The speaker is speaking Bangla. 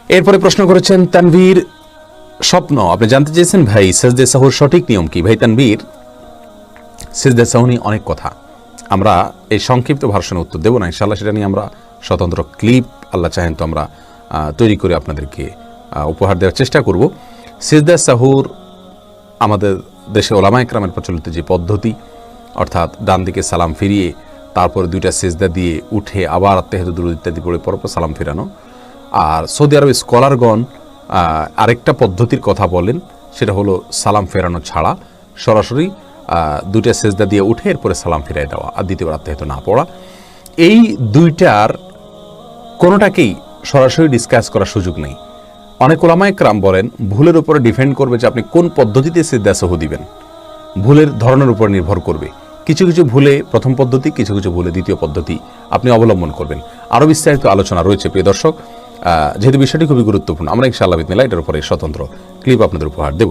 এরপরে প্রশ্ন করেছেন তানভীর স্বপ্ন, আপনি জানতে চেয়েছেন ভাই সেজদে সাহুর সঠিক নিয়ম কি? ভাই তানভীর, সেজদে সাহু নিয়ে অনেক কথা, আমরা এই সংক্ষিপ্ত ভার্সনে উত্তর দেবো না ইনশাআল্লাহ। সেটা নিয়ে আমরা স্বতন্ত্র ক্লিপ আল্লাহ চাহেন তো আমরা তৈরি করে আপনাদেরকে উপহার দেওয়ার চেষ্টা করব। সেজদা সাহুর আমাদের দেশে ওলামা ইকরামের প্রচলিত যে পদ্ধতি, অর্থাৎ ডান দিকে সালাম ফিরিয়ে তারপরে দুইটা সেজদা দিয়ে উঠে আবার আত্মাহিত দুরূদ ইত্যাদি পড়ে পরপর সালাম ফেরানো। আর সৌদি আরবের স্কলারগণ আরেকটা পদ্ধতির কথা বলেন, সেটা হলো সালাম ফেরানো ছাড়া সরাসরি দুইটা সেজদা দিয়ে উঠে এরপরে সালাম ফিরাই দেওয়া আর দ্বিতীয়বার আত্মাহিত না পড়া। এই দুইটার কোনোটাকেই সরাসরি ডিসকাস করার সুযোগ নেই। অনেক ওলামা ইকরাম বলেন ভুলের উপরে ডিপেন্ড করবে যে আপনি কোন পদ্ধতিতে সিজদা সাহু দিবেন, ভুলের ধরনের উপর নির্ভর করবে। কিছু কিছু ভুলে প্রথম পদ্ধতি, কিছু কিছু ভুলে দ্বিতীয় পদ্ধতি আপনি অবলম্বন করবেন। আরও বিস্তারিত আলোচনা রয়েছে প্রিয় দর্শক, যেহেতু বিষয়টি খুবই গুরুত্বপূর্ণ, আমরা ইনশাআল্লাহ বিসমিল্লাহ এটার উপরে স্বতন্ত্র ক্লিপ আপনাদের উপহার দেব।